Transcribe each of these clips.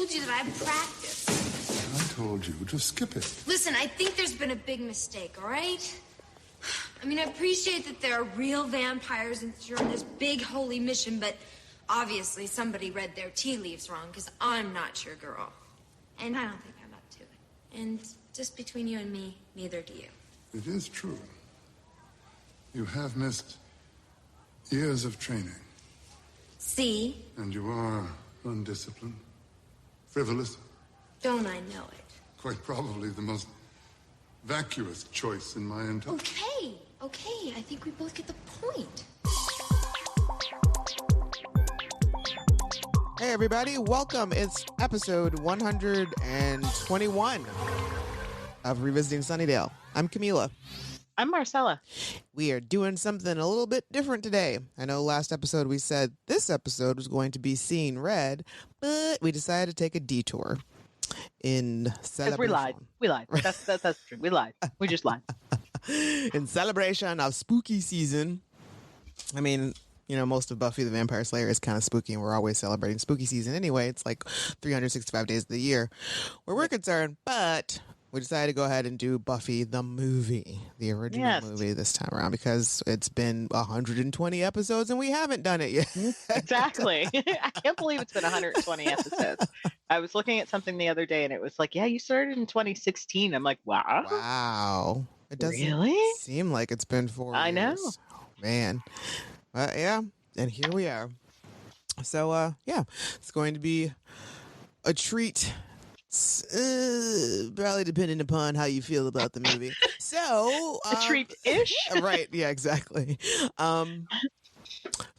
told you that I practice. I told you to skip it. Listen, I think there's been a big mistake, all right? I mean, I appreciate that there are real vampires and you're on this big holy mission, but obviously somebody read their tea leaves wrong, because I'm not your girl. And I don't think I'm up to it. And just between you and me, neither do you. It is true. You have missed years of training. See? And you are undisciplined, frivolous. Don't I know it? Quite probably the most vacuous choice in my entire... Okay, I think we both get the point. Hey everybody, welcome. It's episode 121 of Revisiting Sunnydale. I'm Camila. I'm Marcella. We are doing something a little bit different today. I know last episode we said this episode was going to be Seeing Red, but we decided to take a detour in celebration. We lied. That's true. We lied. We just lied. In celebration of spooky season. I mean, you know, most of Buffy the Vampire Slayer is kind of spooky, and we're always celebrating spooky season anyway. It's like 365 days of the year where we're concerned, but we decided to go ahead and do Buffy the movie, the original movie this time around, because it's been 120 episodes and we haven't done it yet. Exactly. I can't believe it's been 120 episodes. I was looking at something the other day and it was like, yeah, you started in 2016. I'm like, wow. Wow. It doesn't really seem like it's been 4 years. I know. Oh, man. Yeah. And here we are. So, yeah, it's going to be a treat. Probably depending upon how you feel about the movie. So a treat-ish. Right. Yeah, exactly.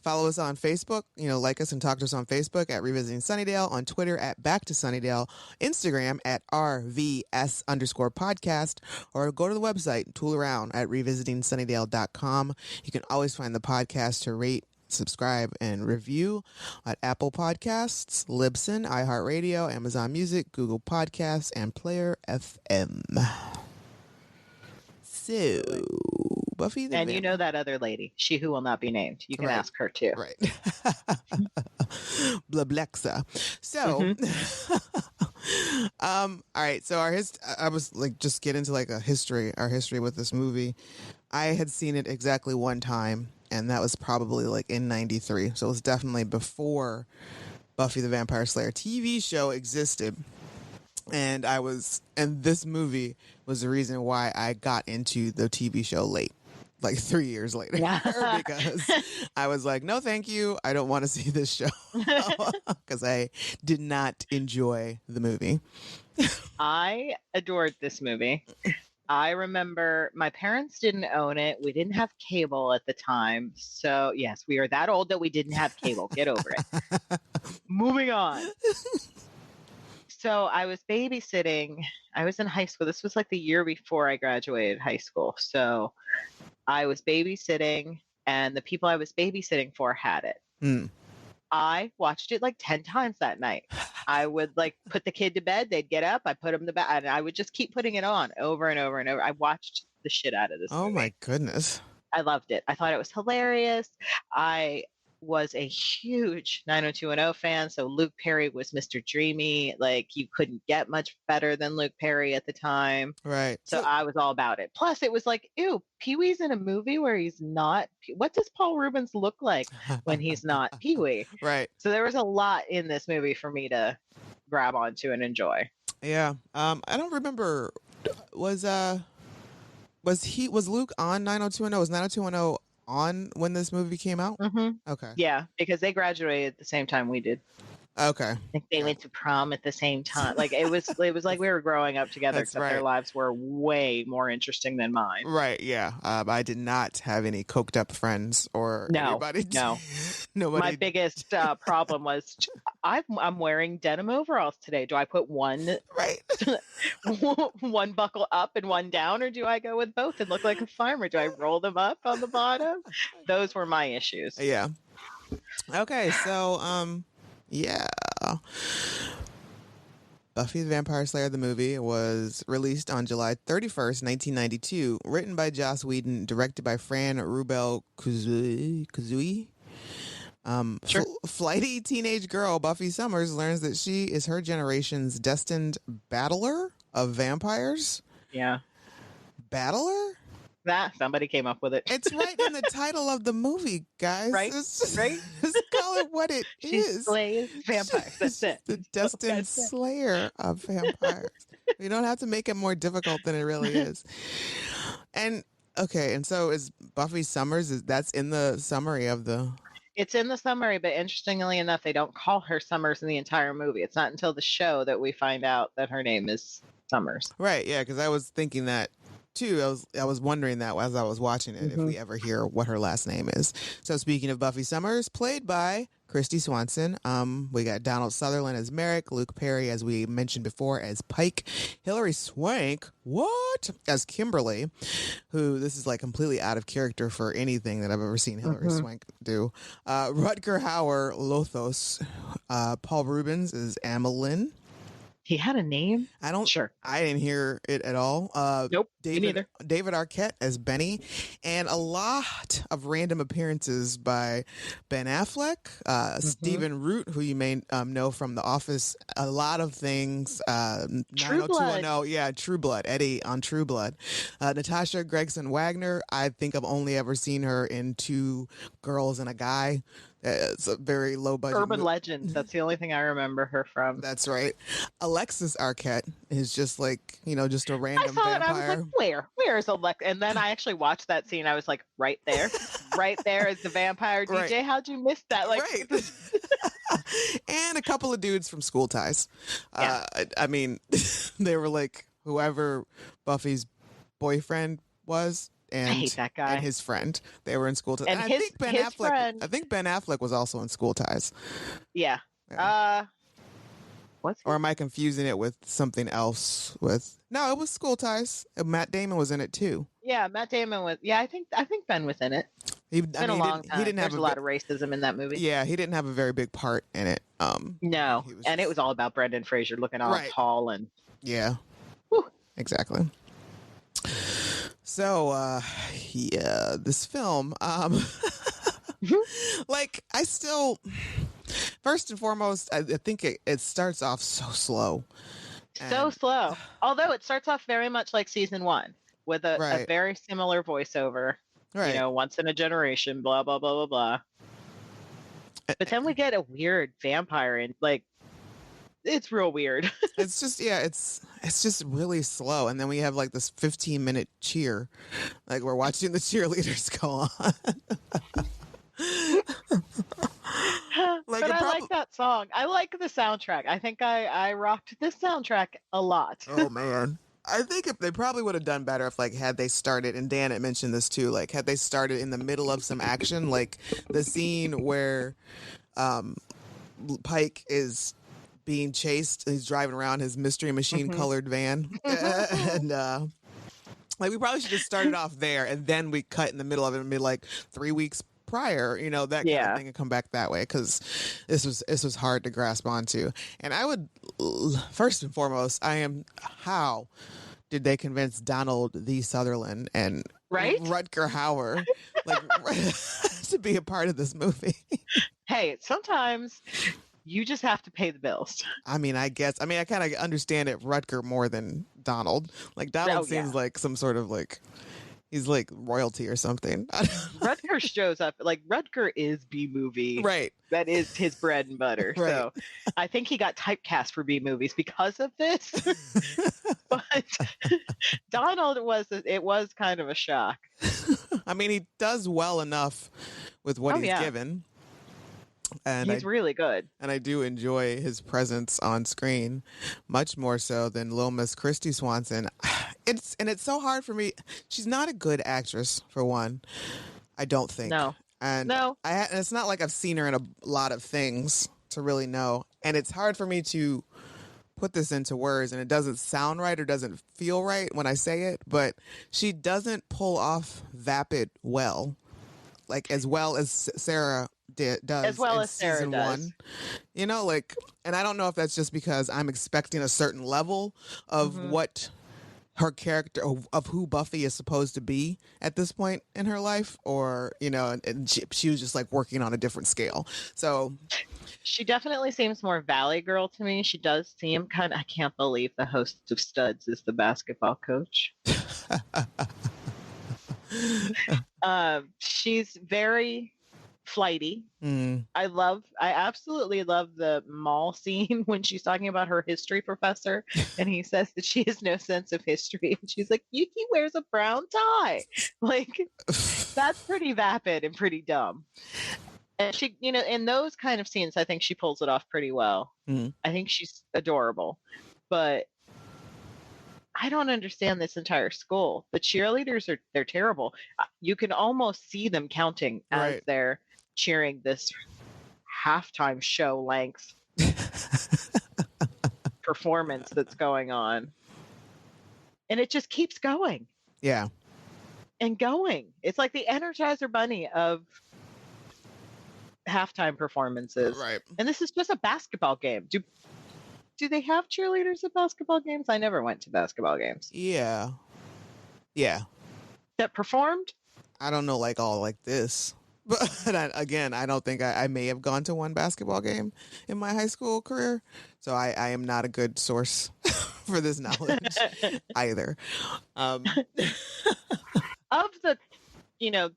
Follow us on Facebook, like us and talk to us on Facebook at Revisiting Sunnydale, on Twitter at Back to Sunnydale, Instagram at RVS_podcast, or go to the website, tool around at revisitingsunnydale.com. You can always find the podcast to rate, subscribe, and review at Apple Podcasts, Libsyn, iHeartRadio, Amazon Music, Google Podcasts, and Player FM. So, Buffy the And you know that other lady, she who will not be named. You can ask her too. Right. Blablexa. So, all right. So I was like, just get into like our history with this movie. I had seen it exactly one time, and that was probably like in 93. So it was definitely before Buffy the Vampire Slayer TV show existed. And this movie was the reason why I got into the TV show late, like 3 years later, because I was like, no, thank you. I don't want to see this show because I did not enjoy the movie. I adored this movie. I remember my parents didn't own it. We didn't have cable at the time. So, yes, we are that old that we didn't have cable. Get over it. Moving on. So I was babysitting. I was in high school. This was like the year before I graduated high school. So I was babysitting, and the people I was babysitting for had it. I watched it like 10 times that night. I would like put the kid to bed. They'd get up. I put them to bed, and I would just keep putting it on over and over and over. I watched the shit out of this movie. Oh my goodness. I loved it. I thought it was hilarious. I was a huge 90210 fan. So Luke Perry was Mr. Dreamy. Like, you couldn't get much better than Luke Perry at the time. Right. So I was all about it. Plus it was like, ew, Pee-wee's in a movie where he's not. What does Paul Rubens look like when he's not Pee-wee? Right. So there was a lot in this movie for me to grab onto and enjoy. Yeah. I don't remember. Was Luke on 90210? Was 90210 on when this movie came out? Mm-hmm. Okay. Yeah, because they graduated at the same time we did. Okay. I think they went to prom at the same time. Like it was like we were growing up together, except their lives were way more interesting than mine. Right. Yeah. I did not have any coked up friends or anybody. No. Nobody. My biggest problem was I'm wearing denim overalls today. Do I put one one buckle up and one down, or do I go with both and look like a farmer? Do I roll them up on the bottom? Those were my issues. Yeah. Okay. So, yeah. Buffy the Vampire Slayer, the movie, was released on July 31st, 1992, written by Joss Whedon, directed by Fran Rubel Kuzui. Sure. Flighty teenage girl Buffy Summers learns that she is her generation's destined battler of vampires. Yeah. Battler? That somebody came up with it. It's right in the title of the movie, guys. Right? Right? Just call it what it She is. slays vampires. That's it. The destined That's it. slayer of vampires. We don't have to make it more difficult than it really is. And okay, and so is Buffy Summers, that's in the summary of the... It's in the summary, but interestingly enough, they don't call her Summers in the entire movie. It's not until the show that we find out that her name is Summers. Right, yeah, because I was thinking that too. I was wondering that as I was watching it, if we ever hear what her last name is. So speaking of Buffy Summers, played by Christy Swanson, we got Donald Sutherland as Merrick, Luke Perry, as we mentioned before, as Pike, Hilary Swank, as Kimberly, who this is like completely out of character for anything that I've ever seen Hilary Swank do. Rutger Hauer Lothos, Paul Rubens is Amelin. He had a name? I don't. Sure. I didn't hear it at all. Nope. Me neither. David Arquette as Benny, and a lot of random appearances by Ben Affleck, Stephen Root, who you may know from The Office, a lot of things. True Blood. Yeah, True Blood. Eddie on True Blood. Natasha Gregson Wagner. I think I've only ever seen her in Two Girls and a Guy. It's a very low budget. Urban Legends. That's the only thing I remember her from. That's right. Alexis Arquette is just like, just a random I saw vampire. it. I was like, where is Alexis? And then I actually watched that scene. I was like, right there is the vampire. Right. DJ, how'd you miss that? Like, right. And a couple of dudes from School Ties. Yeah. I mean, they were like whoever Buffy's boyfriend was. And, I hate that guy. And his friend. They were in School Ties. And I his, think Ben his Affleck. friend. I think Ben Affleck was also in School Ties. Yeah. What's Or am I confusing it with something else? No, it was School Ties. Matt Damon was in it too. Yeah, Matt Damon was. Yeah, I think Ben was in it. It's been a long time. There's a lot of racism in that movie. Yeah, he didn't have a very big part in it. No, and it was all about Brendan Fraser looking all tall and. Yeah. Whew. Exactly. So, this film, like, I still, first and foremost, I think it starts off so slow. So slow. Although it starts off very much like season 1 with a very similar voiceover. Right. Once in a generation, blah, blah, blah, blah, blah. But then we get a weird vampire and like, it's real weird. It's just, it's just really slow. And then we have like this 15-minute cheer. Like we're watching the cheerleaders go on. I like that song. I like the soundtrack. I think I rocked this soundtrack a lot. Oh, man. I think if they probably would have done better if had they started, and Dan had mentioned this too, had they started in the middle of some action, like the scene where Pike is being chased. He's driving around his Mystery Machine colored van. And we probably should have started off there and then we cut in the middle of it and be like 3 weeks prior, that kind of thing, and come back that way, because this was hard to grasp onto. And I would, first and foremost, how did they convince Donald the Sutherland and Rutger Hauer to be a part of this movie? Hey, sometimes you just have to pay the bills. I mean, I guess. I mean, I kind of understand it, Rutger, more than Donald. Like, Donald seems like some sort of he's like royalty or something. Rutger shows up. Like, Rutger is B-movie. Right. That is his bread and butter. Right. So I think he got typecast for B-movies because of this. But Donald was kind of a shock. I mean, he does well enough with what he's given. And he's really good. And I do enjoy his presence on screen much more so than Lil Miss Christy Swanson. It's so hard for me. She's not a good actress, for one. I don't think. No. And it's not like I've seen her in a lot of things to really know. And it's hard for me to put this into words, and it doesn't sound right or doesn't feel right when I say it, but she doesn't pull off Vapid well. Like, as well as Sarah does, as well in as Sarah season does. 1, and I don't know if that's just because I'm expecting a certain level of what her character of who Buffy is supposed to be at this point in her life, or and she was just like working on a different scale. So she definitely seems more Valley Girl to me. She does seem kind of, I can't believe the host of Studs is the basketball coach. She's very flighty. I absolutely love the mall scene when she's talking about her history professor and he says that she has no sense of history. And she's like, Yuki wears a brown tie. Like, that's pretty vapid and pretty dumb. And she, in those kind of scenes, I think she pulls it off pretty well. I think she's adorable. But I don't understand this entire school. The cheerleaders they're terrible. You can almost see them counting as they're cheering this halftime show length performance that's going on. And it just keeps going. Yeah. And going. It's like the Energizer Bunny of halftime performances. Right. And this is just a basketball game. Do they have cheerleaders at basketball games? I never went to basketball games. Yeah. That performed? I don't know, like all like this. But I don't think I may have gone to one basketball game in my high school career. So I am not a good source for this knowledge either. Of the,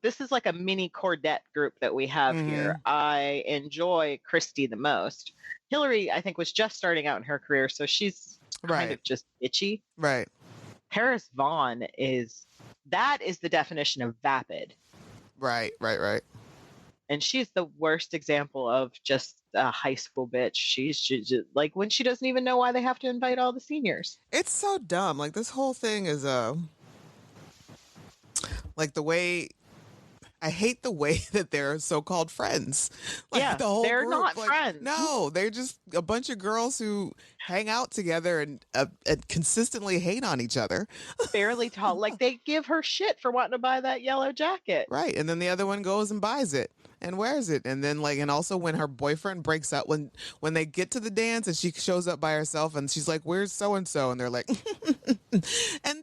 this is like a mini Cordette group that we have here. I enjoy Christy the most. Hillary, I think, was just starting out in her career, so she's kind of just itchy. Right. Paris Vaughn is the definition of vapid. Right. And she's the worst example of just a high school bitch. She's just like when she doesn't even know why they have to invite all the seniors. It's so dumb. Like this whole thing is like the way I hate the way that they're so-called friends. Like the whole they're group, not like, friends. No, they're just a bunch of girls who hang out together and consistently hate on each other. Barely tall. Like they give her shit for wanting to buy that yellow jacket. Right. And then the other one goes and buys it and wears it. And then and also when her boyfriend breaks up, when they get to the dance and she shows up by herself and she's like, where's so-and-so? And they're like, and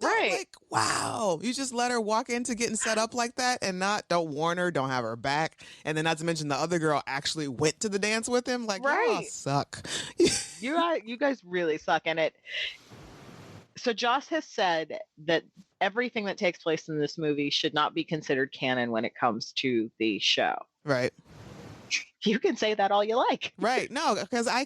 they're like, wow, you just let her walk into getting set up like that and don't warn her, don't have her back. And then not to mention the other girl actually went to the dance with him. Like, y'all suck. You guys really suck. And so Joss has said that everything that takes place in this movie should not be considered canon when it comes to the show. Right. You can say that all you like. Right. No, because I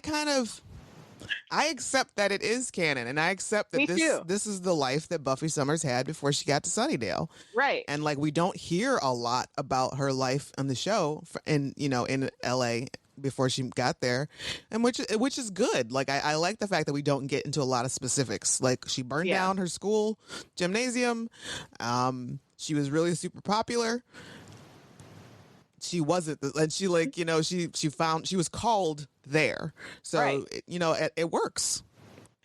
accept that it is canon, and I accept that this is the life that Buffy Summers had before she got to Sunnydale. Right. And we don't hear a lot about her life on the show in LA before she got there, and which is good. Like I like the fact that we don't get into a lot of specifics. Like she burned down her school gymnasium. She was really super popular. She wasn't, and she she was called there. So it works.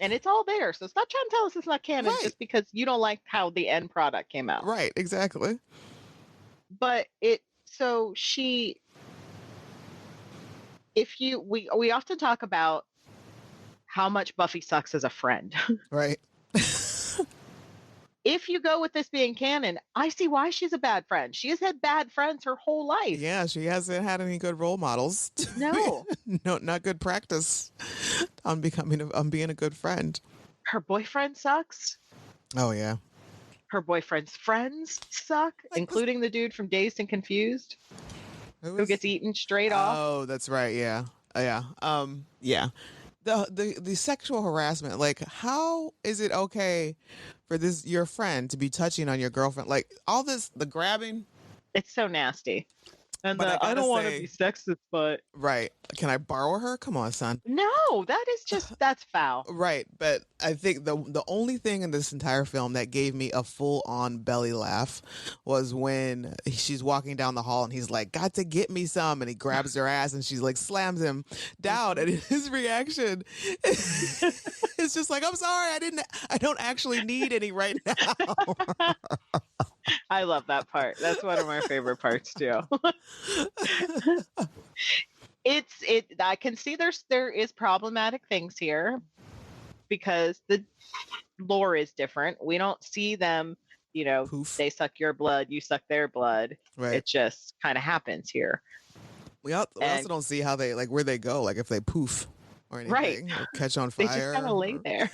And it's all there. So stop trying to tell us it's not canon just because you don't like how the end product came out. Right. Exactly. But we often talk about how much Buffy sucks as a friend. Right. If you go with this being canon, I see why she's a bad friend. She has had bad friends her whole life. Yeah, she hasn't had any good role models. No. No, not good practice on being a good friend. Her boyfriend sucks. Oh, yeah. Her boyfriend's friends suck, including the dude from Dazed and Confused who gets eaten straight off. Oh, that's right. Yeah. Yeah. Yeah. The sexual harassment, like, how is it okay for your friend to be touching on your girlfriend? Like all this, the grabbing. It's so nasty. And I don't want to be sexist, but right. Can I borrow her? Come on, son. No, that's foul. Right. But I think the only thing in this entire film that gave me a full on belly laugh was when she's walking down the hall and he's like, got to get me some. And he grabs her ass and she's like, slams him down. And his reaction is just like, I'm sorry. I don't actually need any right now. I love that part. That's one of my favorite parts too. I can see there is problematic things here because lore is different. We don't see them, Poof. they suck your blood, you suck their blood. Right. It just kind of happens here. We also don't see how they, like, where they go, like if they poof or anything, Right. or catch on They fire. just kind of lay there.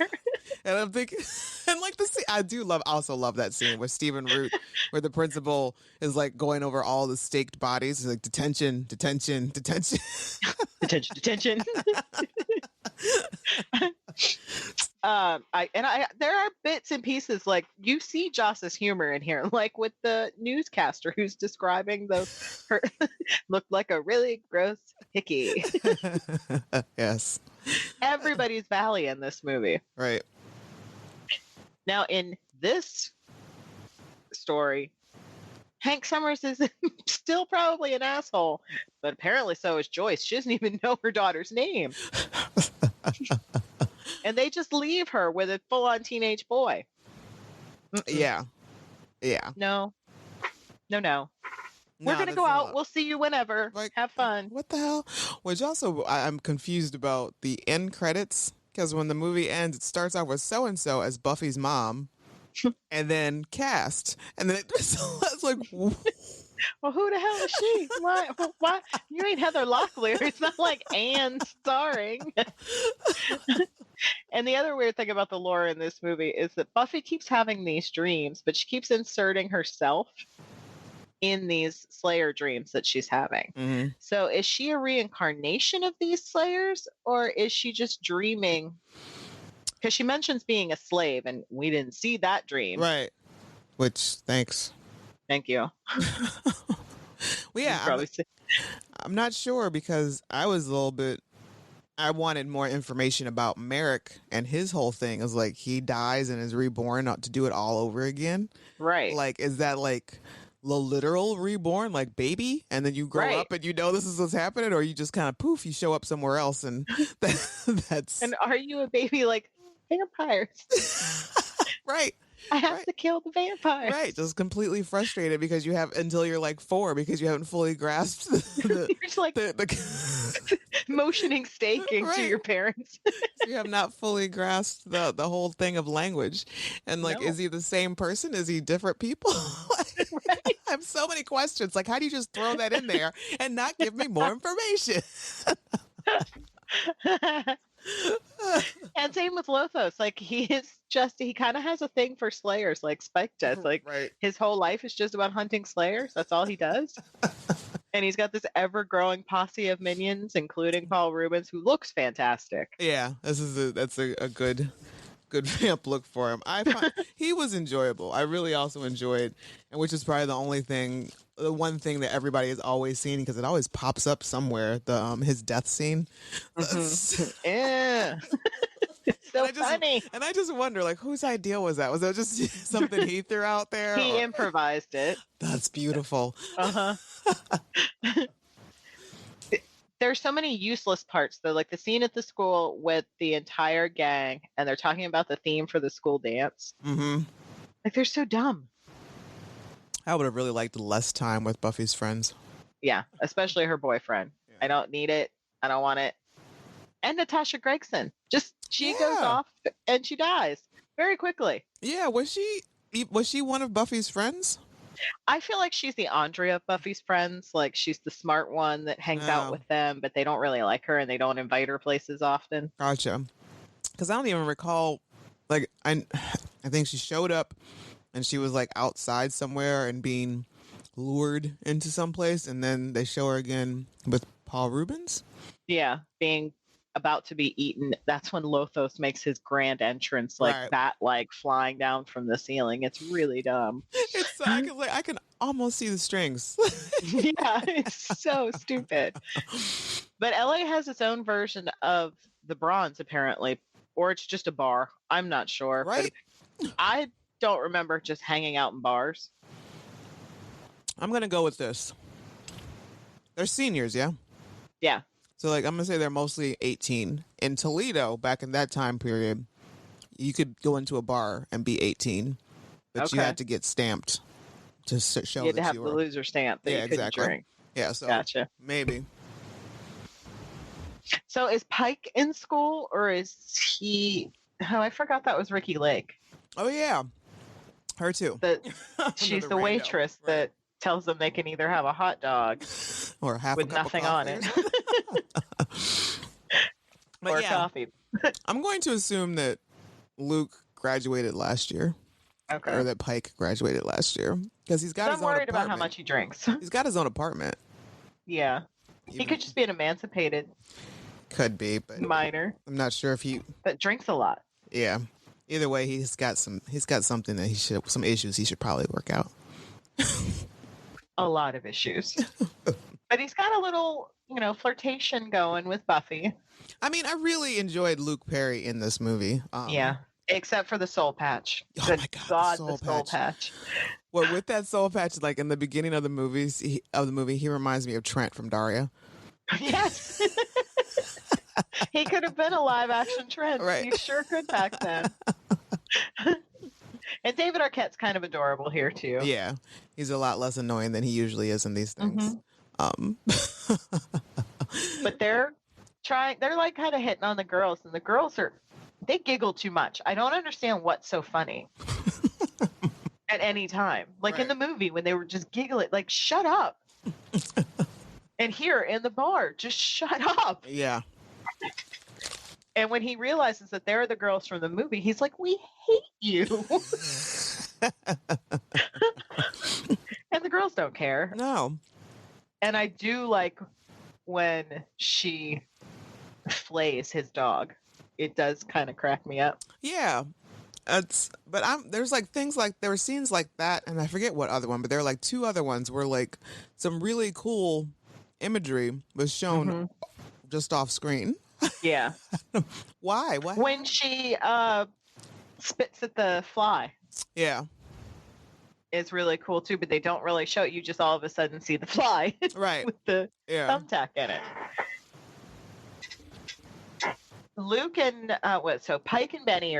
And I'm thinking, and like the scene, I also love that scene with Stephen Root, where the principal is like going over all the staked bodies. He's like, detention, detention, detention. Detention, detention. There are bits and pieces, like you see Joss's humor in here, like with the newscaster who's describing her looked like a really gross hickey. Yes. Everybody's Valley in this movie. Right. Now, in this story, Hank Summers is still probably an asshole, but apparently so is Joyce. She doesn't even know her daughter's name. And they just leave her with a full-on teenage boy. Yeah. Yeah. No. We're going to go out. We'll see you whenever. Like, have fun. What the hell? Which also, I'm confused about the end credits, because when the movie ends, it starts off with so-and-so as Buffy's mom, and then cast. And then it's like... Well, who the hell is she? Why? You ain't Heather Locklear. It's not like Anne starring. And the other weird thing about the lore in this movie is that Buffy keeps having these dreams, but she keeps inserting herself in these Slayer dreams that she's having. Mm-hmm. So is she a reincarnation of these Slayers, or is she just dreaming? Because she mentions being a slave, and we didn't see that dream. Right. Which, thanks. Thank you. Well, yeah, I'm not sure, because I wanted more information about Merrick and his whole thing. Is like he dies and is reborn to do it all over again. Right. Like, is that like the literal reborn, like baby, and then you grow up and you know this is what's happening, or you just kind of poof, you show up somewhere else, and that's. And are you a baby like vampires? Right. I have to kill the vampires. Right, just completely frustrated because you have until you're like 4 because you haven't fully grasped you're just like motioning staking to your parents. You have not fully grasped the whole thing of language, and like, is he the same person? Is he different people? Right. I have so many questions. Like, how do you just throw that in there and not give me more information? And same with Lothos. Like, he kind of has a thing for Slayers, like Spike does. Like, his whole life is just about hunting Slayers. That's all he does. And he's got this ever-growing posse of minions, including Paul Rubens, who looks fantastic. Yeah, that's a good vamp look for him. I find he was enjoyable. I really also enjoyed, and which is probably the one thing that everybody has always seen, because it always pops up somewhere, his death scene. Mm-hmm. Yeah. It's so funny. And I just wonder, like, whose idea was that? Was that just something he threw out there? He improvised it. That's beautiful. Uh-huh. There's so many useless parts, though, like the scene at the school with the entire gang, and they're talking about the theme for the school dance. Mm-hmm. Like, they're so dumb. I would have really liked less time with Buffy's friends. Yeah, especially her boyfriend. Yeah. I don't need it. I don't want it. And Natasha Gregson. She goes off and she dies very quickly. Yeah, was she one of Buffy's friends? I feel like she's the Andrea of Buffy's friends. Like, she's the smart one that hangs out with them, but they don't really like her and they don't invite her places often. Gotcha. Because I don't even recall, like, I think she showed up and she was like outside somewhere and being lured into someplace, and then they show her again with Paul Rubens. Yeah, being about to be eaten. That's when Lothos makes his grand entrance, like bat, like flying down from the ceiling. It's really dumb. I can almost see the strings. Yeah, it's so stupid. But LA has its own version of the Bronze, apparently, or it's just a bar. I'm not sure. Right. But I don't remember just hanging out in bars. I'm gonna go with this. They're seniors, yeah? Yeah. So, like, I'm gonna say they're mostly 18. In Toledo, back in that time period, you could go into a bar and be 18, but you had to get stamped to show that you were. You had to have the loser stamp that you couldn't drink. Yeah, so gotcha. Maybe. So is Pike in school, or is he Oh, I forgot that was Ricky Lake. Oh yeah, her too. That she's the rando, waitress right. that tells them they can either have a hot dog Or half with a cup nothing of on coffee or it something. But or yeah, coffee. I'm going to assume that Luke graduated last year, Okay. or that Pike graduated last year, because he's got I'm his own worried apartment. about how much he drinks. He's got his own apartment. Yeah. He could just be an emancipated Could be, but minor I'm not sure if he. that drinks a lot. Yeah. Either way, he's got something that some issues he should probably work out. A lot of issues. But he's got a little, flirtation going with Buffy. I mean, I really enjoyed Luke Perry in this movie. Yeah. Except for the soul patch. Oh Good my God, the soul patch. Well, with that soul patch, like in the beginning of the movie, he reminds me of Trent from Daria. Yes. He could have been a live action Trent. Right. He sure could back then. And David Arquette's kind of adorable here too. Yeah, he's a lot less annoying than he usually is in these things. But they're like kind of hitting on the girls, and the girls they giggle too much. I don't understand what's so funny at any time. Like in the movie when they were just giggling, like, shut up. And here in the bar, just shut up. Yeah. And when he realizes that they're the girls from the movie, he's like, we hate you. And the girls don't care. No. And I do like when she flays his dog. It does kind of crack me up. Yeah. There's like things like there were scenes like that, and I forget what other one, but there were like two other ones where like some really cool imagery was shown just off screen. Yeah. Why? What? When she spits at the fly. Yeah. It's really cool too, but they don't really show it. You just all of a sudden see the fly. Right. With the thumbtack in it. Luke and so Pike and Benny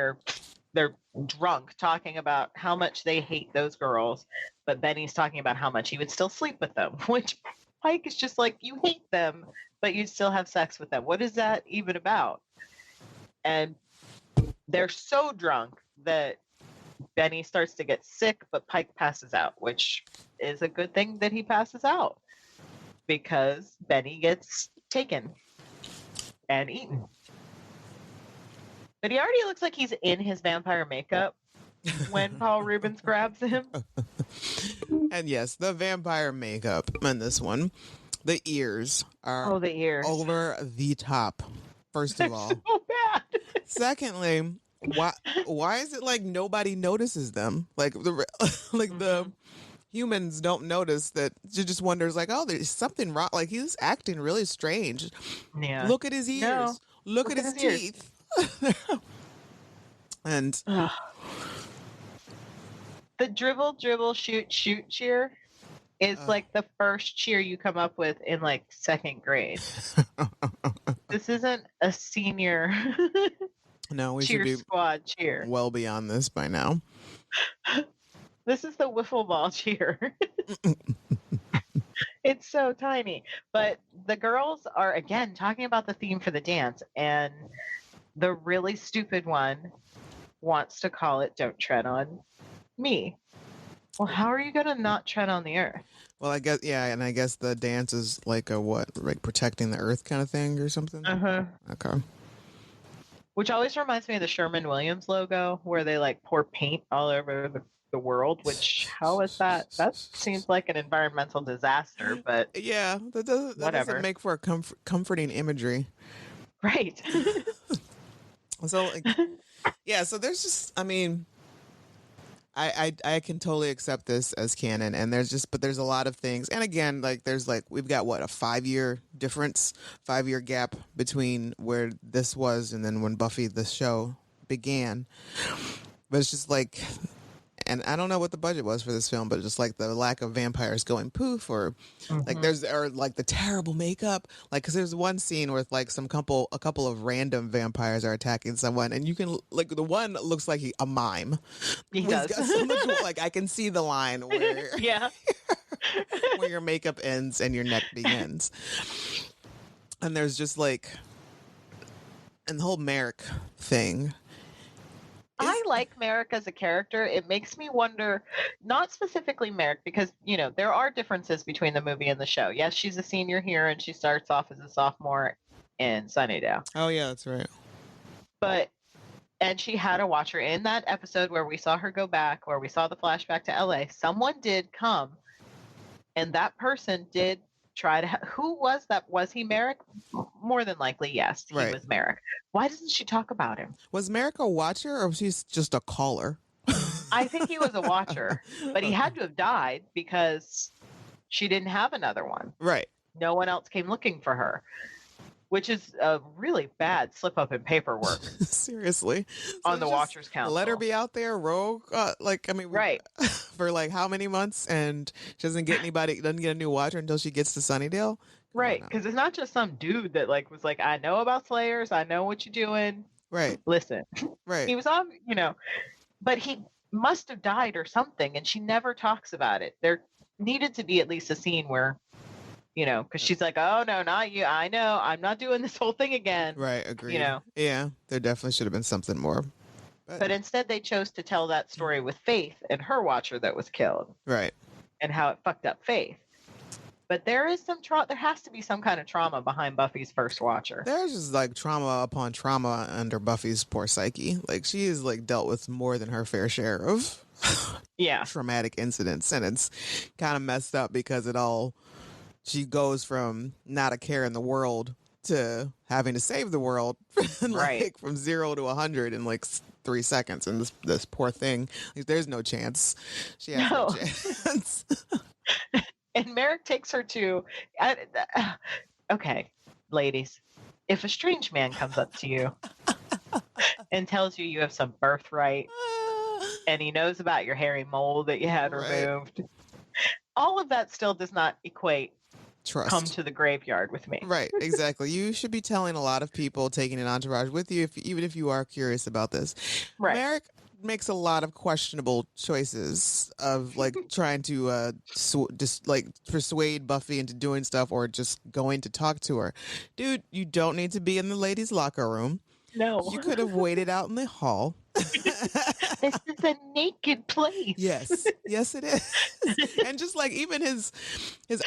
they're drunk talking about how much they hate those girls, but Benny's talking about how much he would still sleep with them, which Pike is just like, you hate them, but you'd still have sex with them. What is that even about? And they're so drunk that Benny starts to get sick, but Pike passes out, which is a good thing that he passes out because Benny gets taken and eaten. But he already looks like he's in his vampire makeup when Paul Rubens grabs him. And yes, the vampire makeup in this one, the ears are over the top. First of all, so bad. Secondly, why is it like nobody notices them? Like the humans don't notice that. She just wonders like, oh, there's something wrong. Like he's acting really strange. Yeah. Look at his ears. No. Look at his teeth. And the dribble shoot cheer is like the first cheer you come up with in like second grade. This isn't a senior no, we cheer should be squad cheer. Well beyond this by now. This is the wiffle ball cheer. It's so tiny. But the girls are again talking about the theme for the dance, and the really stupid one wants to call it Don't Tread on Me. Well, how are you going to not tread on the earth? Well, I guess, yeah, and I guess the dance is like a what? Like protecting the earth kind of thing or something? Uh-huh. Okay. Which always reminds me of the Sherman-Williams logo where they like pour paint all over the world, which, how is that? That seems like an environmental disaster, but... Yeah, that doesn't make for a comforting imagery. Right. So, like, yeah, so there's just, I mean, I can totally accept this as canon, and but there's a lot of things, and again, like, there's like, we've got what, a 5-year gap between where this was and then when Buffy, the show, began. But it's just like, and I don't know what the budget was for this film, but just like the lack of vampires going poof, or like like the terrible makeup, like because there's one scene where like a couple of random vampires are attacking someone, and you can like the one looks like a mime. He does. Got so much, like I can see the line where where your makeup ends and your neck begins, and there's just like, and the whole Merrick thing. I like Merrick as a character. It makes me wonder, not specifically Merrick, because, there are differences between the movie and the show. Yes, she's a senior here and she starts off as a sophomore in Sunnydale. Oh, yeah, that's right. And she had a watcher in that episode where we saw her go back, where we saw the flashback to LA. Someone did come, and that person did try to. Who was that? Was he Merrick? More than likely, yes, he was Merrick. Why doesn't she talk about him? Was Merrick a watcher, or was he just a caller? I think he was a watcher, but he had to have died because she didn't have another one. Right. No one else came looking for her, which is a really bad slip up in paperwork. Seriously. On the Watchers Council. Let her be out there rogue. Right. For like how many months, and she doesn't get a new watcher until she gets to Sunnydale? Right. Because it's not just some dude that was like, I know about Slayers. I know what you're doing. Right. Listen. Right. He was on, but he must have died or something, and she never talks about it. There needed to be at least a scene where, because she's like, oh, no, not you. I know. I'm not doing this whole thing again. Right. Agreed. Yeah, there definitely should have been something more. But instead, they chose to tell that story with Faith and her watcher that was killed. Right. And how it fucked up Faith. But there is there has to be some kind of trauma behind Buffy's first watcher. There's just trauma upon trauma under Buffy's poor psyche. She is dealt with more than her fair share of traumatic incidents. And it's kind of messed up because she goes from not a care in the world to having to save the world from 0 to 100 in 3 seconds. And this poor thing, there's no chance. She has no chance. And Merrick takes her to, okay, ladies, if a strange man comes up to you and tells you have some birthright and he knows about your hairy mole that you had removed, all of that still does not equate trust. Come to the graveyard with me. Right, exactly. You should be telling a lot of people, taking an entourage with you, even if you are curious about this. Right. Merrick makes a lot of questionable choices of trying to just persuade Buffy into doing stuff or just going to talk to her. Dude, you don't need to be in the ladies' locker room. No. You could have waited out in the hall. This is a naked place. Yes, it is. And just even his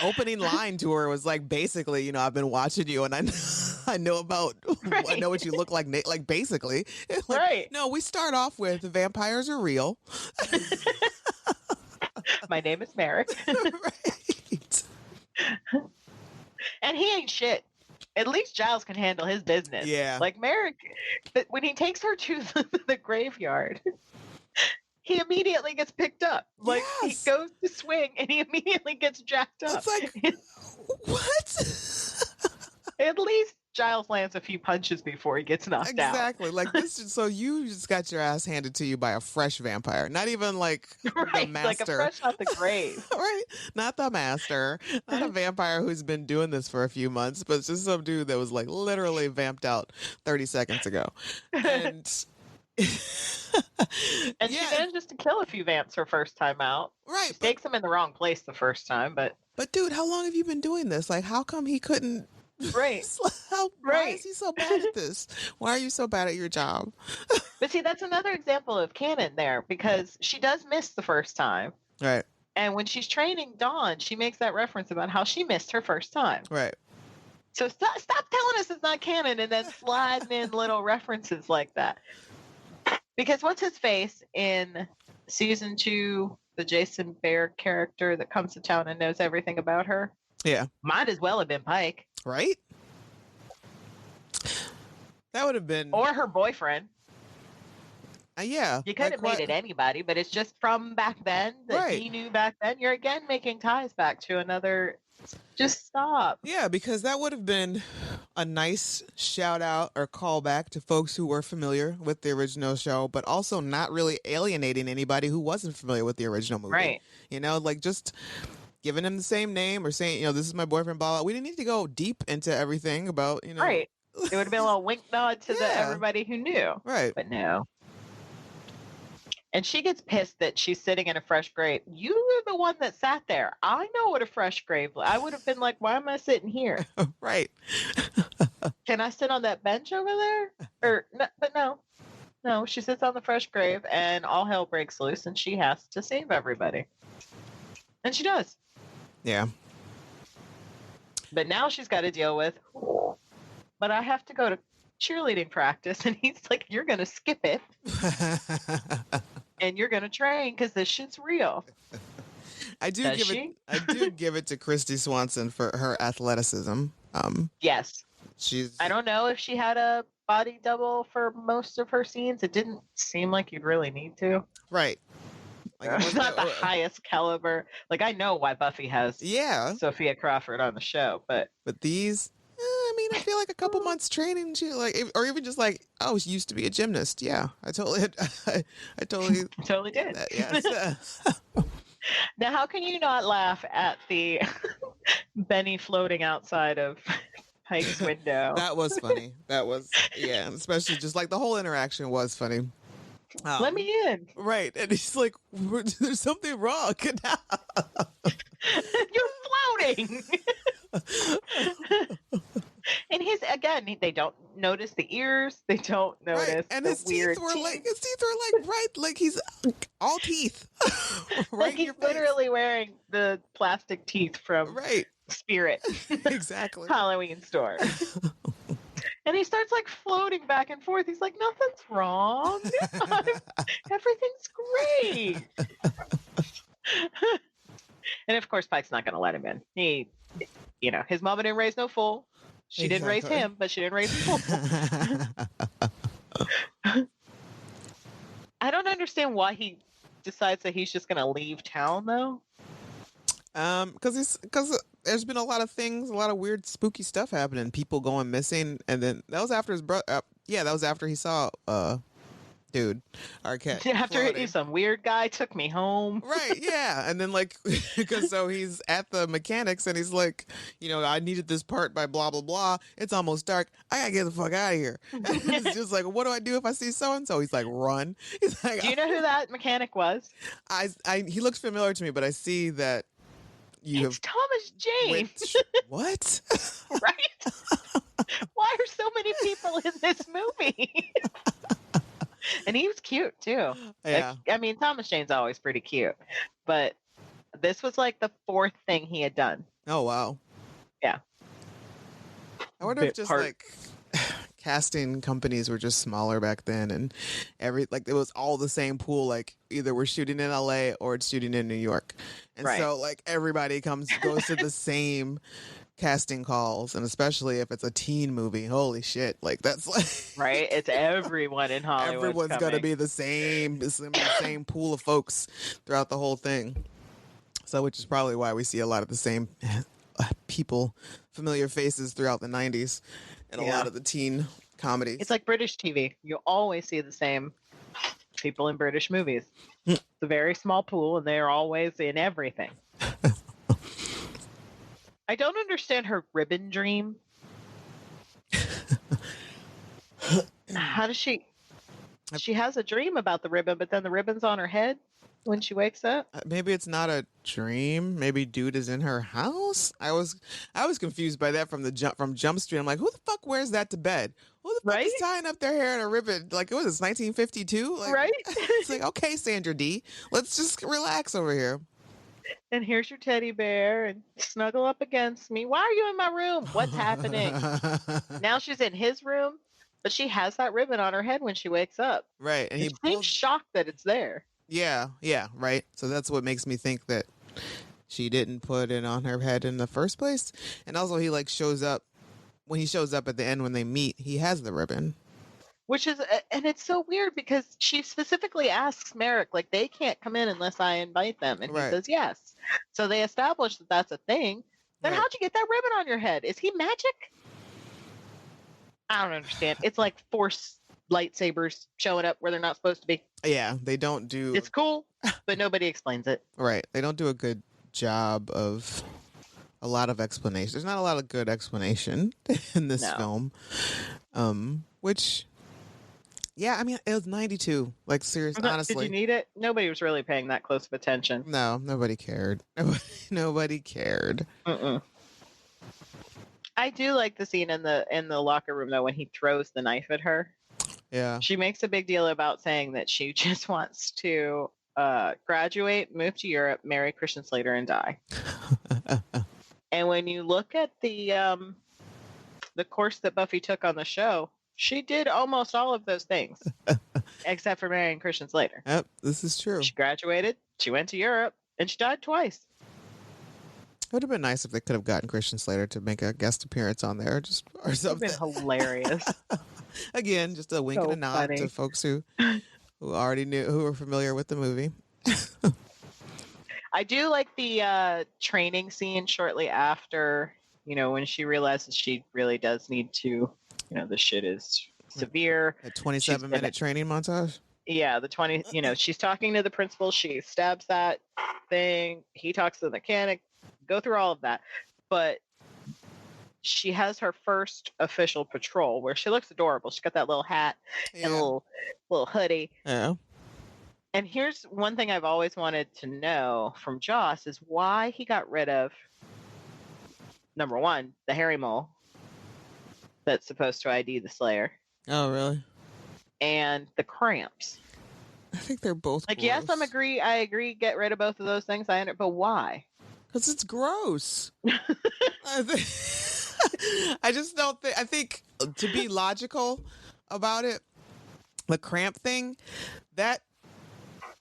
opening line to her was basically, I've been watching you and I know what you look like. Basically, right? No, we start off with the vampires are real. My name is Merrick. Right. And he ain't shit. At least Giles can handle his business. Yeah. Merrick, when he takes her to the graveyard, he immediately gets picked up. He goes to swing and he immediately gets jacked up. It's what? At least Giles lands a few punches before he gets knocked out. Exactly. So you just got your ass handed to you by a fresh vampire. Not even the master. A fresh out the grave. Right. Not the master. Not a vampire who's been doing this for a few months, but it's just some dude that was literally vamped out 30 seconds ago. And and she manages to kill a few vamps her first time out. Right. She takes them in the wrong place the first time, but dude, how long have you been doing this? How come he couldn't? Right. Why is he so bad at this? Why are you so bad at your job? But see, that's another example of canon there, because she does miss the first time. Right. And when she's training Dawn, she makes that reference about how she missed her first time. Right. So stop telling us it's not canon and then sliding in little references like that. Because what's his face in season 2, the Jason Bear character that comes to town and knows everything about her? Yeah. Might as well have been Pike. Right? That would have been... Or her boyfriend. Yeah. You could have made it anybody, but it's just from back then that he knew back then. You're again making ties back to another... Just stop. Yeah, because that would have been a nice shout out or callback to folks who were familiar with the original show, but also not really alienating anybody who wasn't familiar with the original movie. Right. Just giving him the same name or saying, this is my boyfriend, blah, blah. We didn't need to go deep into everything about, Right. It would have been a little wink nod to everybody who knew. Right. But no. And she gets pissed that she's sitting in a fresh grave. You were the one that sat there. I know what a fresh grave. I would have been like, why am I sitting here? Right. Can I sit on that bench over there? But no. No, she sits on the fresh grave and all hell breaks loose and she has to save everybody. And she does. Yeah. But now she's got to deal with, but I have to go to cheerleading practice. And he's like, you're going to skip it and you're going to train because this shit's real. I do give it to Christy Swanson for her athleticism. Yes. I don't know if she had a body double for most of her scenes. It didn't seem like you'd really need to. Right. Like, It's not the highest caliber. Like, I know why Buffy has Sophia Crawford on the show, but these, I mean, I feel like a couple months training, she or even just like, oh, she used to be a gymnast. Yeah, I totally totally did. That, yes. Now, how can you not laugh at the Benny floating outside of Pike's window? That was funny. That was, yeah, especially just like the whole interaction was funny. Let me in. Right. And he's like, there's something wrong. You're floating. And they don't notice the ears. They don't notice right. And the his weird teeth were right, like he's all teeth. Right. Like he's literally wearing the plastic teeth from Spirit. Exactly. Halloween store. And he starts like floating back and forth. He's like, nothing's wrong. Everything's great. And of course, Pike's not going to let him in. He, his mama didn't raise no fool. She didn't raise him, but she didn't raise a fool. I don't understand why he decides that he's just going to leave town, though. Because there's been a lot of things, a lot of weird, spooky stuff happening. People going missing, and then that was after his brother. That was after he saw dude, Arquette. After some weird guy took me home. Right, yeah. And then because so he's at the mechanics and he's like, I needed this part by blah, blah, blah. It's almost dark. I gotta get the fuck out of here. It's just like, what do I do if I see so-and-so? He's like, run. He's like, do you know who that mechanic was? He looks familiar to me, but I see that it's Thomas Jane. What? Right? Why are so many people in this movie? And he was cute too. Yeah. Thomas Jane's always pretty cute, but this was like the fourth thing he had done. Oh wow. Yeah. I wonder if just casting companies were just smaller back then, and it was all the same pool. Like either we're shooting in LA or it's shooting in New York, and so everybody goes to the same casting calls, and especially if it's a teen movie, holy shit, that's right. It's everyone in Hollywood. Everyone's got to be the same pool of folks throughout the whole thing. So, which is probably why we see a lot of the same people, familiar faces throughout the 90s, and a lot of the teen comedies. It's like British TV. You always see the same people in British movies. It's a very small pool, and they're always in everything. I don't understand her ribbon dream. How does she has a dream about the ribbon, but then the ribbon's on her head when she wakes up? Maybe it's not a dream. Maybe dude is in her house. I was confused by that from Jump Street. I'm like, who the fuck wears that to bed? Who the fuck is tying up their hair in a ribbon? Like, it was 1952? Right? It's like, okay, Sandra D, let's just relax over here. And here's your teddy bear and snuggle up against me. Why are you in my room? What's happening? Now she's in his room, but she has that ribbon on her head when she wakes up. Right. And he seems shocked that it's there. Yeah, right. So that's what makes me think that she didn't put it on her head in the first place. And also he shows up when he shows up at the end when they meet, he has the ribbon. Which is, and it's so weird because she specifically asks Merrick, they can't come in unless I invite them. And he says yes. So they establish that that's a thing. Then how'd you get that ribbon on your head? Is he magic? I don't understand. It's like Force lightsabers showing up where they're not supposed to be. Yeah, they don't do... It's cool, but nobody explains it. Right. They don't do a good job of a lot of explanation. There's not a lot of good explanation in this film. Which... Yeah, it was 92. Seriously, honestly. Did you need it? Nobody was really paying that close of attention. No, nobody cared. Nobody cared. I do like the scene in the locker room though when he throws the knife at her. Yeah. She makes a big deal about saying that she just wants to graduate, move to Europe, marry Christian Slater, and die. And when you look at the course that Buffy took on the show, she did almost all of those things, except for marrying Christian Slater. Yep, this is true. She graduated, she went to Europe, and she died twice. It would have been nice if they could have gotten Christian Slater to make a guest appearance on there, or something. It would have been hilarious. Again, just a wink and a nod to folks who already knew, who were familiar with the movie. I do like the training scene shortly after, when she realizes she really does need to, the shit is severe. A 27-minute training montage? Yeah, the 20, she's talking to the principal. She stabs that thing. He talks to the mechanic. Go through all of that. But she has her first official patrol where she looks adorable. She's got that little hat and a little hoodie. Yeah. And here's one thing I've always wanted to know from Joss is why he got rid of, number one, the hairy mole that's supposed to ID the Slayer. Oh, really? And the cramps. I think they're both like, gross. yes, I agree, get rid of both of those things. But why? Because it's gross. I just don't think, I think to be logical about it, the cramp thing, that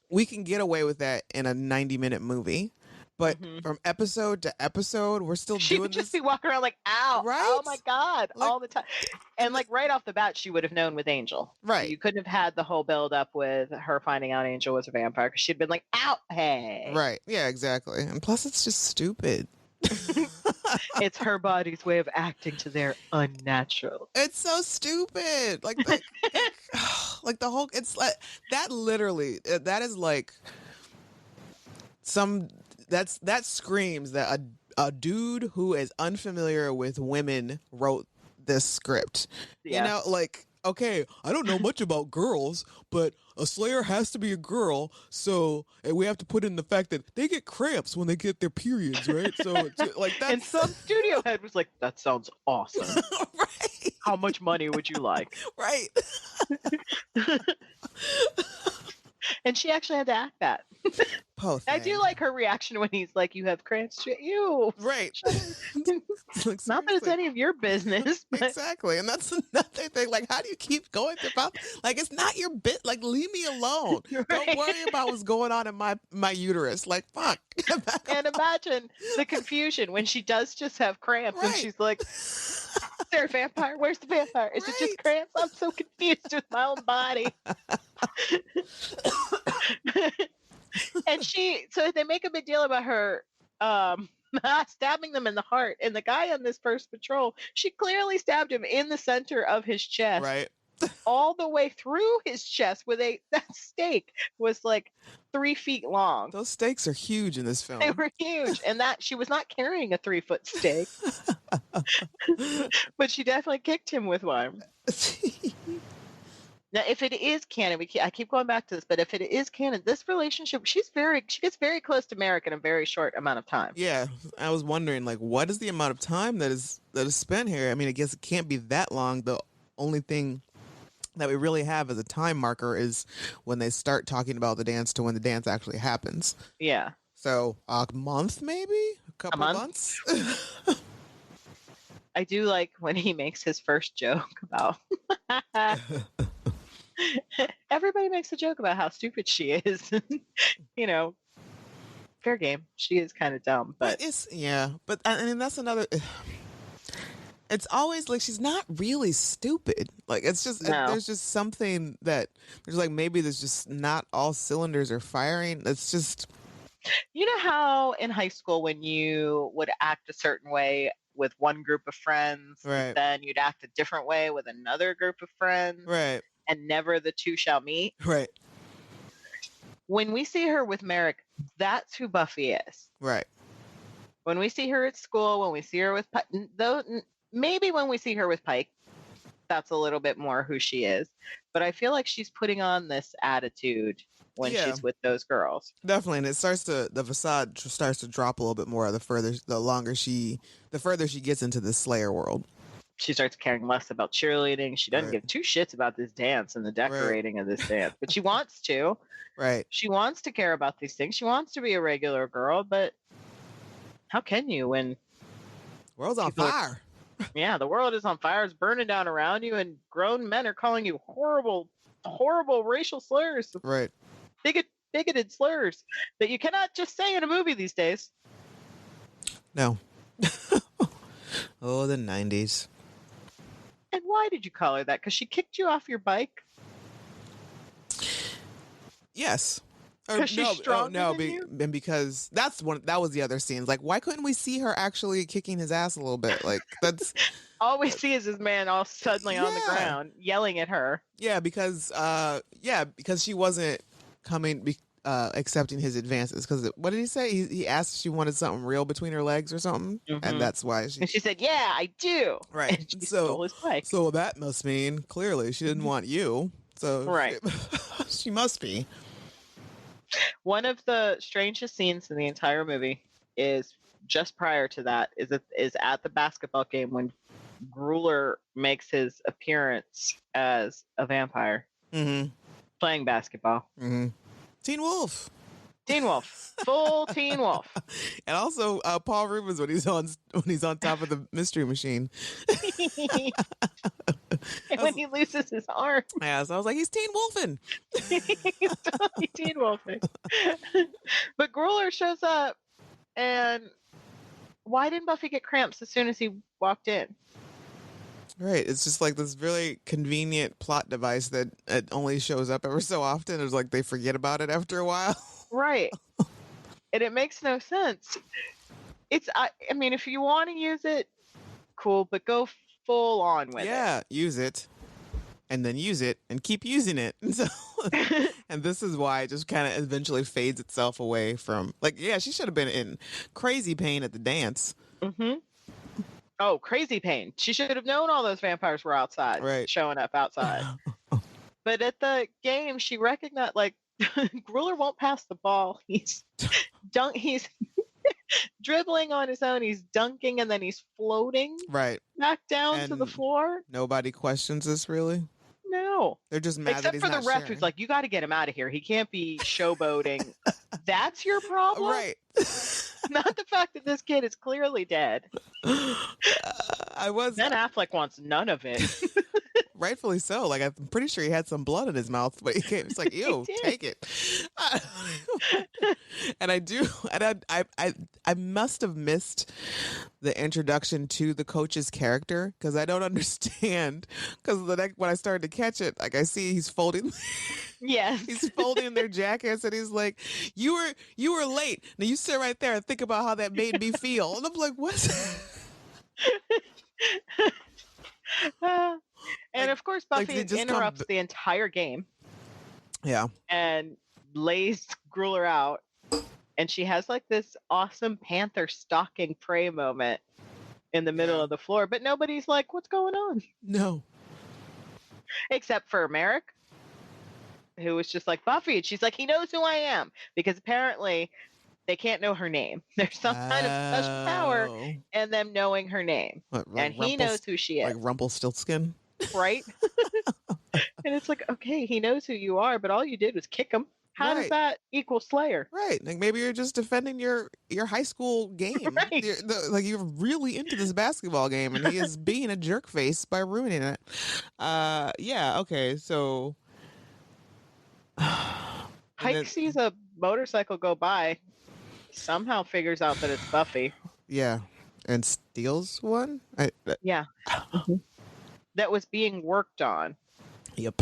we can get away with that in a 90-minute movie. But from episode to episode, we're still she doing would just this. be walking around like, ow, Right? oh my God, all the time. And like right off the bat, she would have known with Angel. Right. So you couldn't have had the whole build up with her finding out Angel was a vampire because she'd been like, ow, hey. Right. Yeah, exactly. And plus, it's just stupid. It's her body's way of acting to their unnatural. It's so stupid. Like the whole, it's like, that literally, that is like that screams that a dude who is unfamiliar with women wrote this script. Yes. You know, like, okay, I don't know much about girls, but a Slayer has to be a girl, so and we have to put in the fact that they get cramps when they get their periods, right? So, like, that's... And some studio head was like, that sounds awesome. Right. How much money would you like? Right. And she actually had to act that. I do like her reaction when he's like, you have cramps. You. Right. Like, not that it's any of your business. But... Exactly. And that's another thing. Like, how do you keep going about, like, it's not your bit. Like, leave me alone. Right. Don't worry about what's going on in my uterus. Like, fuck. And imagine the confusion when she does just have cramps and she's like, is there a vampire? Where's the vampire? Is it just cramps? I'm so confused with my own body. And so they make a big deal about her stabbing them in the heart. And the guy on this first patrol, she clearly stabbed him in the center of his chest. Right. All the way through his chest that stake was like 3 feet long. Those stakes are huge in this film. They were huge. And that she was not carrying a 3-foot stake. But she definitely kicked him with one. Now, if it is canon, I keep going back to this, but if it is canon, this relationship, she gets very close to Merrick in a very short amount of time. Yeah, I was wondering, like, what is the amount of time that is spent here? I mean, I guess it can't be that long. The only thing that we really have as a time marker is when they start talking about the dance to when the dance actually happens. Yeah. So a month, maybe a couple months. I do like when he makes his first joke about. Everybody makes a joke about how stupid she is. Fair game. She is kind of dumb, but but I mean, that's another. It's always like she's not really stupid. Like, it's just there's just something that there's like, maybe there's just not all cylinders are firing. It's just, you know how in high school when you would act a certain way with one group of friends, right, then you'd act a different way with another group of friends, right, and never the two shall meet, right. When we see her with Merrick, that's who Buffy is, right. When we see her at school, when we see her with Pike, though, maybe when we see her with Pike, that's a little bit more who she is. But I feel like she's putting on this attitude when she's with those girls. Definitely, and the facade starts to drop a little bit more the further she gets into the Slayer world. She starts caring less about cheerleading. She doesn't Right. give two shits about this dance and the decorating of this dance, but she wants to. Right. She wants to care about these things. She wants to be a regular girl, but how can you when World's on people are, fire. yeah, the world is on fire, it's burning down around you, and grown men are calling you horrible, horrible racial slurs, Right. bigoted slurs that you cannot just say in a movie these days. No. Oh, the 90s. And why did you call her that? Because she kicked you off your bike? Yes. Or 'Cause she's stronger than you? and because that was the other scenes. Like, why couldn't we see her actually kicking his ass a little bit? Like, that's All we see is this man all suddenly on the Yeah. ground yelling at her. because she wasn't accepting his advances. Because what did he say? He asked if she wanted something real between her legs or something, and that's why And she said, "Yeah, I do." right. And she stole his bike. So that must mean clearly she didn't want you. So Right. she must be. One of the strangest scenes in the entire movie is just prior to that is at the basketball game when Grueller makes his appearance as a vampire playing basketball. Teen Wolf. Teen Wolf, full Teen Wolf. And also Paul Rubens when he's on top of the mystery machine. And when he loses his arm. Yeah, so I was like, he's Teen Wolfing. He's totally Teen Wolfing. But Grueller shows up, and why didn't Buffy get cramps as soon as he walked in? Right. It's just like this really convenient plot device that it only shows up ever so often. It's like they forget about it after a while. Right. And it makes no sense. I mean, if you want to use it, cool, but go full on with it. Yeah, use it. And then use it and keep using it. And so and this is why it just kind of eventually fades itself away from, like, yeah, she should have been in crazy pain at the dance. Oh, crazy pain. She should have known all those vampires were outside, Right. showing up outside. But at the game, she recognized, like, Grueller won't pass the ball. He's dribbling on his own. He's dunking, and then he's floating Right. back down to the And floor. Nobody questions this, really. No. They're just mad that Except he's for the not ref sharing. who's like, you got to get him out of here. He can't be showboating. That's your problem? Right. Not the fact that this kid is clearly dead. I was Ben Affleck wants none of it. rightfully so. Like, I'm pretty sure he had some blood in his mouth, but he came. It's like, ew, did. take it. And I must have missed the introduction to the coach's character because I don't understand. Because when I started to catch it, like I see he's folding. Yes. He's folding their jackets and he's like, you were late. Now you sit right there and think about how that made me feel. And I'm like, what? And of course, like, Buffy they just interrupts the entire game Yeah. and lays Grueller out. And she has like this awesome panther stalking prey moment in the middle of the floor. But nobody's like, what's going on? No. Except for Merrick, who was just like, Buffy. And she's like, he knows who I am. Because apparently they can't know her name. There's some kind of special power in them knowing her name. What, like and he knows who she is. Like Rumpelstiltskin? Right? And it's like, okay, he knows who you are, but all you did was kick him. How does Right. that equal Slayer? Right. Like maybe you're just defending your high school game. Right. You're really into this basketball game and he is being a jerk face by ruining it. Yeah, okay, so Pike sees a motorcycle go by, somehow figures out that it's Buffy. yeah. And steals one? Yeah. That was being worked on. Yep.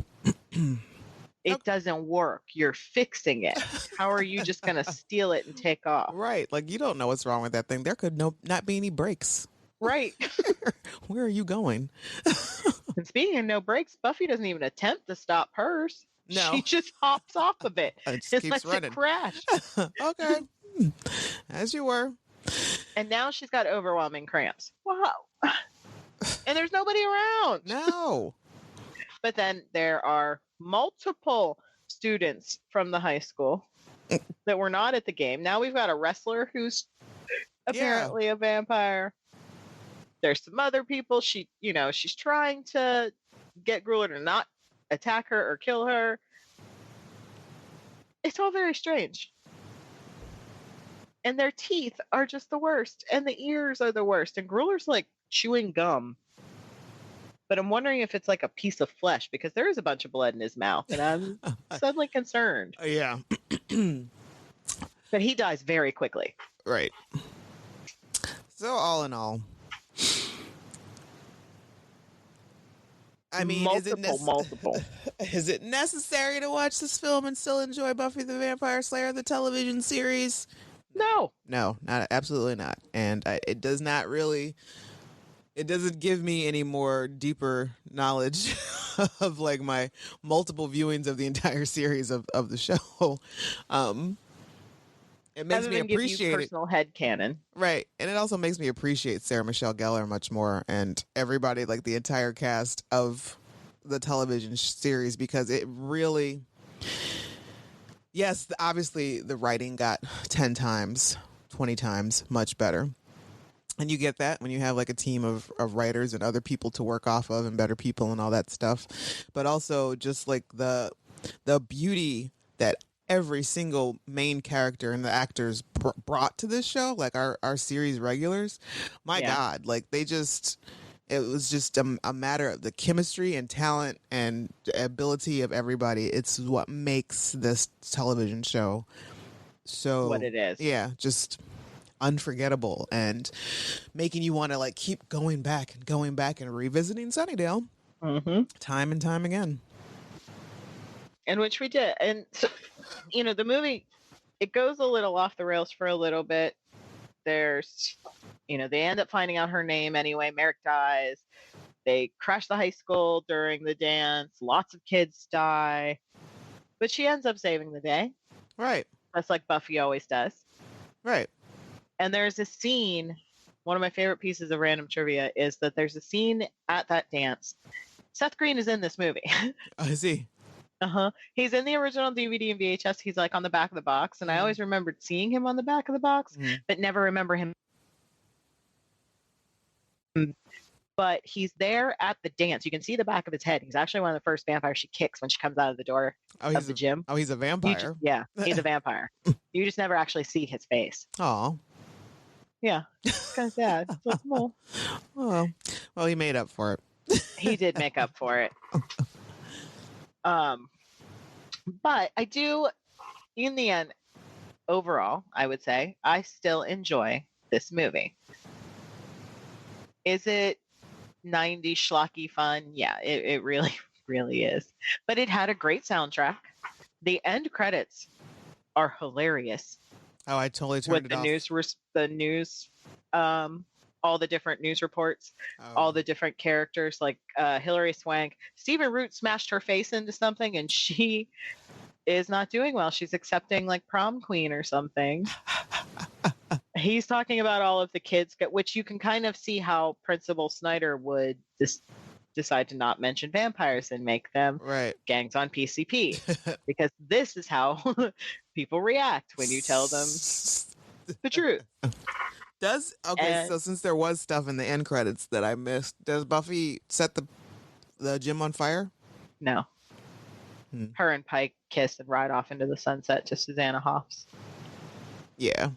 It doesn't work. You're fixing it. How are you just going to steal it and take off? Right. Like you don't know what's wrong with that thing. There could not be any brakes. Right. Where are you going? And speaking of no brakes, Buffy doesn't even attempt to stop hers. No. She just hops off of it. It just Just keeps lets running. it crash. Okay. As you were. And now she's got overwhelming cramps. Wow. And there's nobody around. No. But then there are multiple students from the high school that were not at the game. Now we've got a wrestler who's apparently a vampire. There's some other people. She's trying to get Grueller to not attack her or kill her. It's all very strange. And their teeth are just the worst, and the ears are the worst. And Grueller's like chewing gum. But I'm wondering if it's like a piece of flesh, because there is a bunch of blood in his mouth, and I'm suddenly concerned. Yeah. But he dies very quickly. Right. So all in all, I mean, multiple. Is it necessary to watch this film and still enjoy Buffy the Vampire Slayer, the television series? No, not absolutely not. And it does not really. It doesn't give me any more deeper knowledge of like my multiple viewings of the entire series of the show. It makes me appreciate personal headcanon. Right. And it also makes me appreciate Sarah Michelle Gellar much more, and everybody, like the entire cast of the television series, because it really, yes, obviously the writing got 10 times, 20 times much better. And you get that when you have like a team of writers and other people to work off of, and better people and all that stuff. But also just like the beauty that every single main character and the actors brought to this show, like our series regulars. My God, like it was just a matter of the chemistry and talent and ability of everybody. It's what makes this television show so what it is. Yeah, just unforgettable, and making you want to like keep going back and revisiting Sunnydale time and time again. And which we did. And so, the movie, it goes a little off the rails for a little bit. There's, they end up finding out her name anyway. Merrick dies. They crash the high school during the dance. Lots of kids die. But she ends up saving the day. Right. That's like Buffy always does. Right. And there's a scene, one of my favorite pieces of random trivia is that there's a scene at that dance. Seth Green is in this movie. I see. He's in the original DVD and VHS. He's like on the back of the box, and I always remembered seeing him on the back of the box, but never remember him. But he's there at the dance. You can see the back of his head. He's actually one of the first vampires she kicks when she comes out of the door of the gym. Oh, he's a vampire. He's a vampire. You just never actually see his face. Oh. Yeah, it's kind of sad. Well, he made up for it. He did make up for it. But I do, in the end, overall, I would say, I still enjoy this movie. Is it 90s schlocky fun? Yeah, it really, really is. But it had a great soundtrack. The end credits are hilarious. Oh, I totally turned it off. The news, all the different news reports, all the different characters, like Hilary Swank. Stephen Root smashed her face into something, and she is not doing well. She's accepting like prom queen or something. He's talking about all of the kids, which you can kind of see how Principal Snyder would decide to not mention vampires and make them gangs on PCP, because this is how people react when you tell them the truth. So since there was stuff in the end credits that I missed, does Buffy set the gym on fire? No. Her and Pike kiss and ride off into the sunset to Susanna Hoffs. Yeah.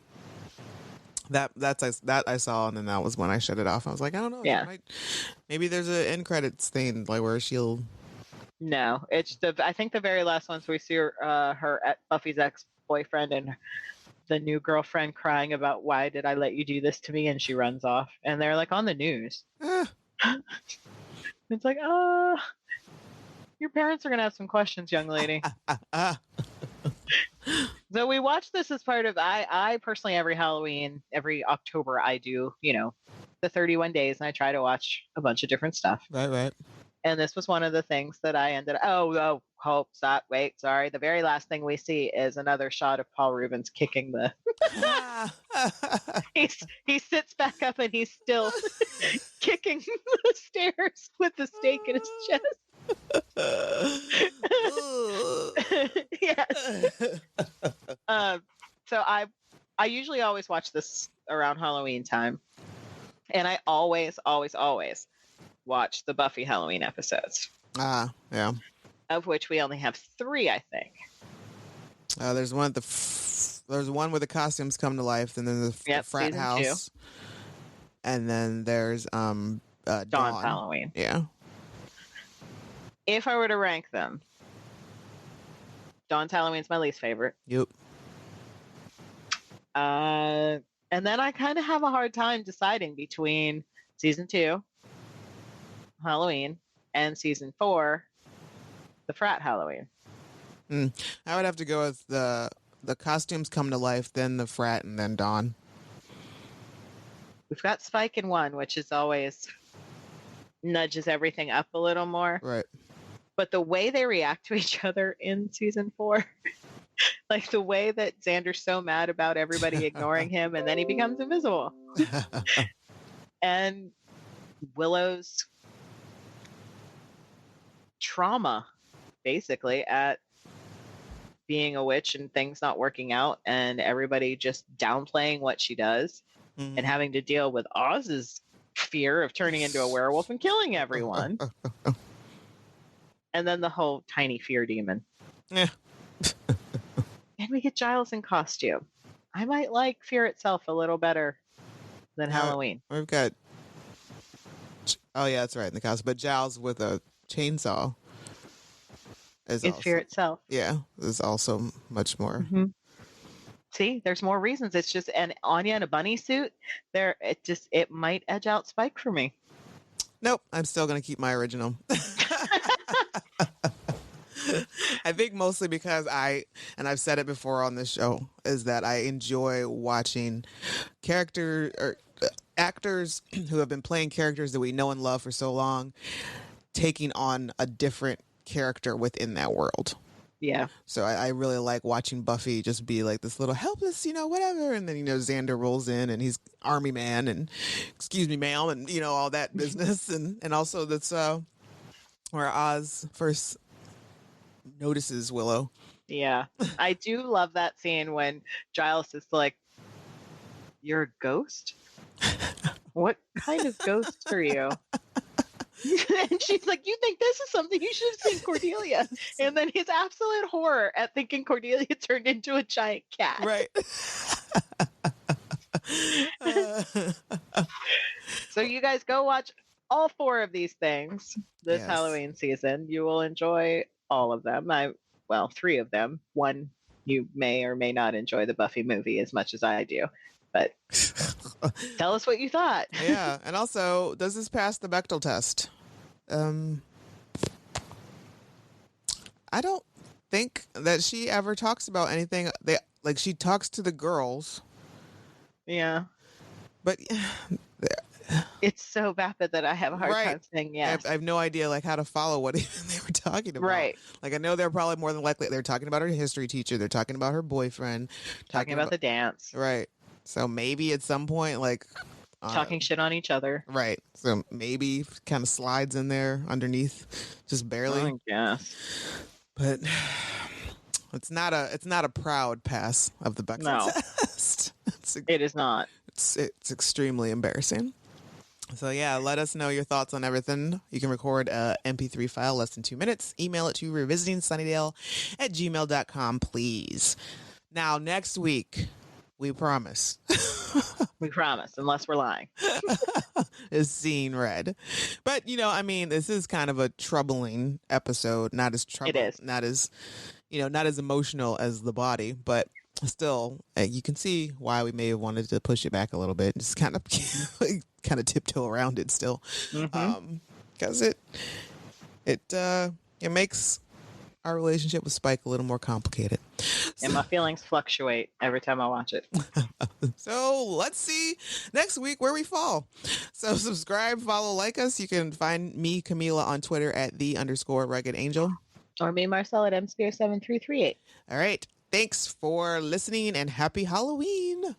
That I saw, and then that was when I shut it off. I was like, I don't know. Yeah. Maybe there's an end credits thing like where she'll. No, it's I think the very last ones we see her at Buffy's ex-boyfriend and the new girlfriend crying about, why did I let you do this to me? And she runs off, and they're like on the news. It's like, your parents are gonna have some questions, young lady. So we watch this as part of, I personally, every Halloween, every October, I do, the 31 days, and I try to watch a bunch of different stuff. Right. And this was one of the things that I ended up, stop, wait, sorry. The very last thing we see is another shot of Paul Rubens kicking the... he sits back up and he's still kicking the stairs with the stake in his chest. Yes. So I usually always watch this around Halloween time. And I always, always, always watch the Buffy Halloween episodes, Ah, yeah. of which we only have 3, I think. There's one there's one where the costumes come to life, then there's the frat season 2. house, and then there's Dawn's Dawn. Halloween. Yeah. If I were to rank them, Dawn's Halloween's my least favorite. Yep. And then I kind of have a hard time deciding between season 2, Halloween, and season 4, the frat Halloween. I would have to go with the costumes come to life, then the frat, and then Dawn. We've got Spike in 1, which is always nudges everything up a little more. Right. But the way they react to each other in season 4, like the way that Xander's so mad about everybody ignoring him and then he becomes invisible. And Willow's trauma, basically, at being a witch and things not working out and everybody just downplaying what she does and having to deal with Oz's fear of turning into a werewolf and killing everyone. And then the whole tiny fear demon. Yeah. And we get Giles in costume. I might like Fear itself a little better than Halloween. We've got... Oh, yeah, that's right, in the costume. But Giles with a chainsaw is It's also... Fear itself. Yeah, is also much more... Mm-hmm. See, there's more reasons. It's just, and Anya in a bunny suit, it might edge out Spike for me. Nope, I'm still going to keep my original. I think mostly because and I've said it before on this show, is that I enjoy watching actors who have been playing characters that we know and love for so long, taking on a different character within that world. Yeah. So I really like watching Buffy just be like this little helpless, whatever. And then, Xander rolls in and he's army man and excuse me, ma'am, and, all that business. and also that's where Oz first notices Willow. Yeah. I do love that scene when Giles is like, "You're a ghost? What kind of ghost are you?" And she's like, "You think this is something? You should have seen Cordelia." And then his absolute horror at thinking Cordelia turned into a giant cat. Right. So you guys go watch all 4 of these things this Yes. Halloween season. You will enjoy all of them. 3 of them. 1, you may or may not enjoy the Buffy movie as much as I do. But tell us what you thought. Yeah. And also, does this pass the Bechdel test? I don't think that she ever talks about anything. She talks to the girls. Yeah. But it's so vapid that I have a hard time saying yes. I have no idea how to follow what even they were talking about. Right. I know they're probably more than likely they're talking about her history teacher. They're talking about her boyfriend. Talking about the dance. Right. So maybe at some point, talking shit on each other. Right. So maybe kind of slides in there underneath, just barely. Yeah. But it's not a proud pass of the Bechdel test. It is not. It's extremely embarrassing. So yeah, let us know your thoughts on everything. You can record a MP3 file less than 2 minutes. Email it to revisitingsunnydale@gmail.com, please. Now, next week, we promise. We promise, unless we're lying. Is Seeing Red. But, this is kind of a troubling episode. Not as troubling. It is. Not as, not as emotional as The Body, but still, you can see why we may have wanted to push it back a little bit and just kind of tiptoe around it still. Because it makes our relationship with Spike a little more complicated. And my feelings fluctuate every time I watch it. So let's see next week where we fall. So subscribe, follow, like us. You can find me, Camila, on Twitter at @the_Rugged Angel. Or me, Marcel, at mspear7338. All right. Thanks for listening and happy Halloween.